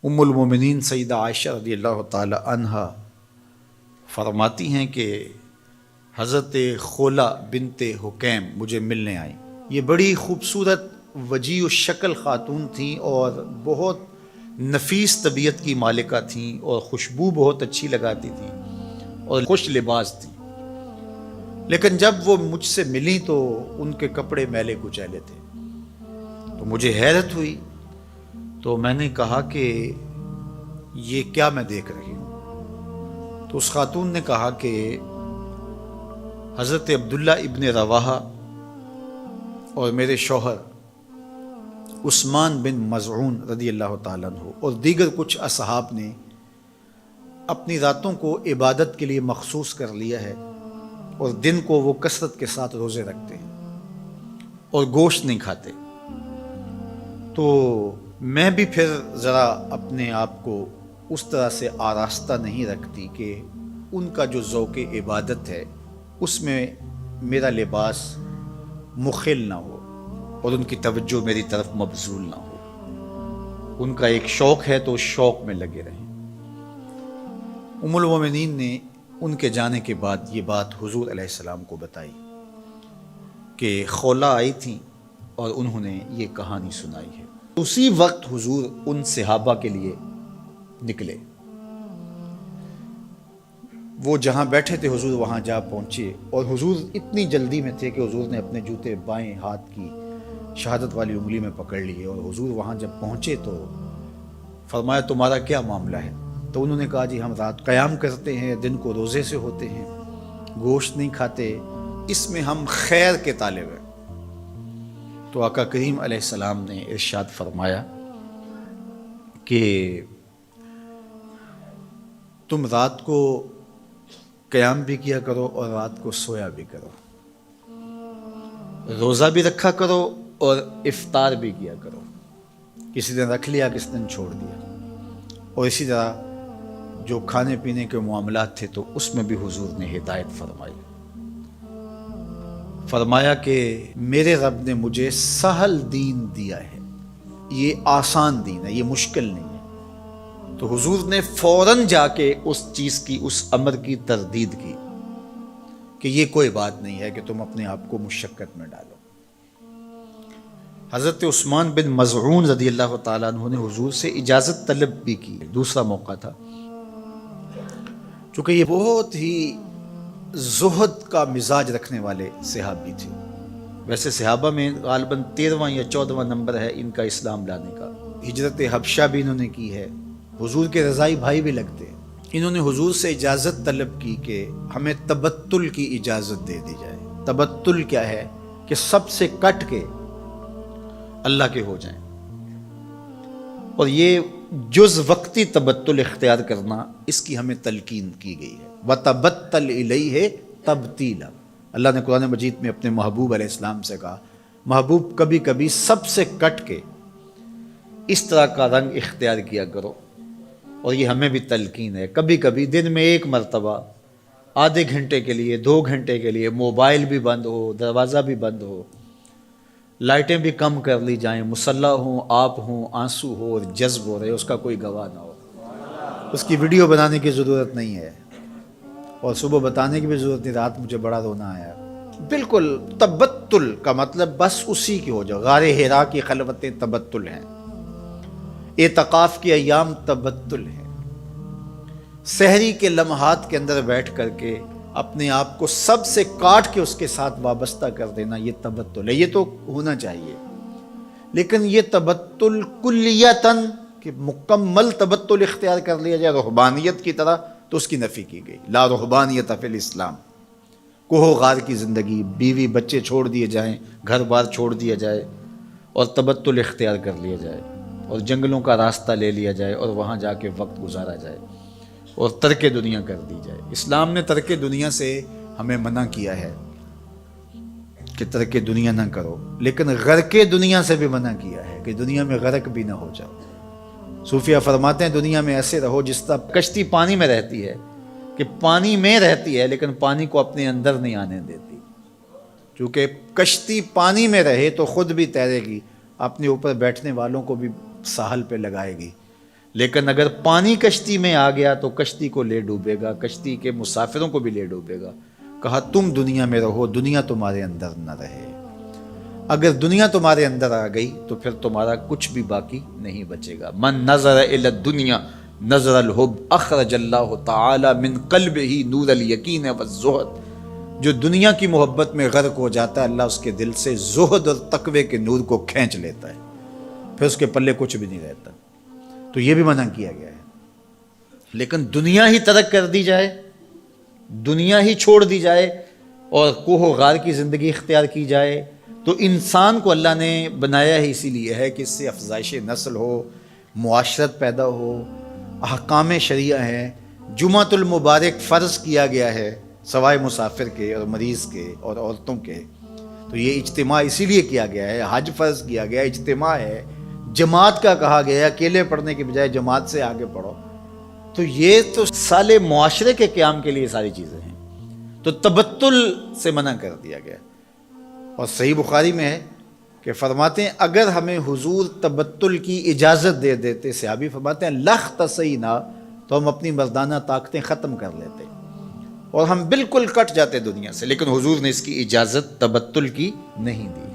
ام المومنین سیدہ عائشہ رضی اللہ تعالی عنہا فرماتی ہیں کہ حضرت خولہ بنت حکیم مجھے ملنے آئیں۔ یہ بڑی خوبصورت وجیع الشکل خاتون تھیں اور بہت نفیس طبیعت کی مالکہ تھیں اور خوشبو بہت اچھی لگاتی تھیں اور خوش لباس تھیں، لیکن جب وہ مجھ سے ملیں تو ان کے کپڑے میلے کچیلے تھے، تو مجھے حیرت ہوئی۔ تو میں نے کہا کہ یہ کیا میں دیکھ رہی ہوں؟ تو اس خاتون نے کہا کہ حضرت عبداللہ ابن رواحہ اور میرے شوہر عثمان بن مظعون رضی اللہ تعالیٰ عنہ اور دیگر کچھ اصحاب نے اپنی راتوں کو عبادت کے لیے مخصوص کر لیا ہے اور دن کو وہ کثرت کے ساتھ روزے رکھتے ہیں اور گوشت نہیں کھاتے۔ تو میں بھی پھر ذرا اپنے آپ کو اس طرح سے آراستہ نہیں رکھتی کہ ان کا جو ذوق عبادت ہے اس میں میرا لباس مخل نہ ہو اور ان کی توجہ میری طرف مبذول نہ ہو۔ ان کا ایک شوق ہے تو اس شوق میں لگے رہیں۔ ام المومنین نے ان کے جانے کے بعد یہ بات حضور علیہ السلام کو بتائی کہ خولہ آئی تھیں اور انہوں نے یہ کہانی سنائی ہے۔ اسی وقت حضور ان صحابہ کے لیے نکلے، وہ جہاں بیٹھے تھے حضور وہاں جا پہنچے، اور حضور اتنی جلدی میں تھے کہ حضور نے اپنے جوتے بائیں ہاتھ کی شہادت والی انگلی میں پکڑ لیے، اور حضور وہاں جب پہنچے تو فرمایا تمہارا کیا معاملہ ہے؟ تو انہوں نے کہا جی ہم رات قیام کرتے ہیں، دن کو روزے سے ہوتے ہیں، گوشت نہیں کھاتے، اس میں ہم خیر کے طالب ہیں۔ تو آقا کریم علیہ السلام نے ارشاد فرمایا کہ تم رات کو قیام بھی کیا کرو اور رات کو سویا بھی کرو، روزہ بھی رکھا کرو اور افطار بھی کیا کرو، کسی دن رکھ لیا کسی دن چھوڑ دیا، اور اسی طرح جو کھانے پینے کے معاملات تھے تو اس میں بھی حضور نے ہدایت فرمائی۔ فرمایا کہ میرے رب نے مجھے سہل دین دیا ہے، یہ آسان دین ہے، یہ مشکل نہیں ہے۔ تو حضور نے فوراً جا کے اس چیز کی، اس امر کی تردید کی کہ یہ کوئی بات نہیں ہے کہ تم اپنے آپ کو مشقت میں ڈالو۔ حضرت عثمان بن مظعون رضی اللہ تعالیٰ عنہ نے حضور سے اجازت طلب بھی کی، دوسرا موقع تھا، چونکہ یہ بہت ہی زہد کا مزاج رکھنے والے صحابی تھے۔ ویسے صحابہ میں غالباً 13واں یا 14واں نمبر ہے ان کا اسلام لانے کا۔ ہجرت حبشہ بھی انہوں نے کی ہے، حضور کے رضائی بھائی بھی لگتے ہیں۔ انہوں نے حضور سے اجازت طلب کی کہ ہمیں تبتل کی اجازت دے دی جائے۔ تبتل کیا ہے؟ کہ سب سے کٹ کے اللہ کے ہو جائیں، اور یہ جز وقتی تبتل اختیار کرنا اس کی ہمیں تلقین کی گئی ہے۔ وَتَبَتَّلْ إِلَيْهِ تَبْتِيلًا، اللہ نے قرآن مجید میں اپنے محبوب علیہ السلام سے کہا محبوب کبھی کبھی سب سے کٹ کے اس طرح کا رنگ اختیار کیا کرو، اور یہ ہمیں بھی تلقین ہے۔ کبھی کبھی دن میں ایک مرتبہ آدھے گھنٹے کے لیے، 2 گھنٹے کے لیے موبائل بھی بند ہو، دروازہ بھی بند ہو، لائٹیں بھی کم کر لی جائیں، مسلح ہوں، آپ ہوں، آنسو ہو اور جذب ہو رہے، اس کا کوئی گواہ نہ ہو، اس کی ویڈیو بنانے کی ضرورت نہیں ہے، اور صبح بتانے کی بھی ضرورت نہیں رات مجھے بڑا رونا آیا۔ بالکل تبتل کا مطلب بس اسی کی ہو جاؤ۔ غار حرا کی خلوتیں تبتل ہیں، اعتکاف کی ایام تبتل ہیں، سحری کے لمحات کے اندر بیٹھ کر کے اپنے آپ کو سب سے کاٹ کے اس کے ساتھ وابستہ کر دینا، یہ تبتل ہے۔ یہ تو ہونا چاہیے، لیکن یہ تبتل کلیتاً کہ مکمل تبتل اختیار کر لیا جائے رہبانیت کی طرح، تو اس کی نفی کی گئی۔ لا رہبانیت فی الاسلام، کوہ و غار کی زندگی، بیوی بچے چھوڑ دیے جائیں، گھر بار چھوڑ دیا جائے اور تبتل اختیار کر لیا جائے، اور جنگلوں کا راستہ لے لیا جائے اور وہاں جا کے وقت گزارا جائے اور ترک دنیا کر دی جائے۔ اسلام نے ترک دنیا سے ہمیں منع کیا ہے کہ ترک دنیا نہ کرو، لیکن غرق دنیا سے بھی منع کیا ہے کہ دنیا میں غرق بھی نہ ہو جاؤ۔ صوفیہ فرماتے ہیں دنیا میں ایسے رہو جس طرح کشتی پانی میں رہتی ہے، کہ پانی میں رہتی ہے لیکن پانی کو اپنے اندر نہیں آنے دیتی، چونکہ کشتی پانی میں رہے تو خود بھی تیرے گی، اپنے اوپر بیٹھنے والوں کو بھی ساحل پہ لگائے گی۔ لیکن اگر پانی کشتی میں آ گیا تو کشتی کو لے ڈوبے گا، کشتی کے مسافروں کو بھی لے ڈوبے گا۔ کہا تم دنیا میں رہو، دنیا تمہارے اندر نہ رہے۔ اگر دنیا تمہارے اندر آ گئی تو پھر تمہارا کچھ بھی باقی نہیں بچے گا۔ من نظر الی الدنیا نظر الحب اخرج اللہ تعالی من قلبہ نور الیقین والزہد۔ جو دنیا کی محبت میں غرق ہو جاتا ہے، اللہ اس کے دل سے زہد اور تقوی کے نور کو کھینچ لیتا ہے، پھر اس کے پلے کچھ بھی نہیں رہتا۔ تو یہ بھی منع کیا گیا ہے۔ لیکن دنیا ہی ترک کر دی جائے، دنیا ہی چھوڑ دی جائے اور کوہ و غار کی زندگی اختیار کی جائے، تو انسان کو اللہ نے بنایا ہی اسی لیے ہے کہ اس سے افزائش نسل ہو، معاشرت پیدا ہو، احکام شریعہ ہیں۔ جمعۃ المبارک فرض کیا گیا ہے سوائے مسافر کے اور مریض کے اور عورتوں کے، تو یہ اجتماع اسی لیے کیا گیا ہے۔ حج فرض کیا گیا، اجتماع ہے۔ جماعت کا کہا گیا ہے، اکیلے پڑھنے کے بجائے جماعت سے آگے پڑھو۔ تو یہ تو سالے معاشرے کے قیام کے لیے ساری چیزیں ہیں، تو تبتل سے منع کر دیا گیا۔ اور صحیح بخاری میں ہے کہ فرماتے ہیں اگر ہمیں حضور تبتل کی اجازت دے دیتے، صحابی فرماتے ہیں لختصینا، تو ہم اپنی مردانہ طاقتیں ختم کر لیتے اور ہم بالکل کٹ جاتے دنیا سے، لیکن حضور نے اس کی اجازت تبتل کی نہیں دی۔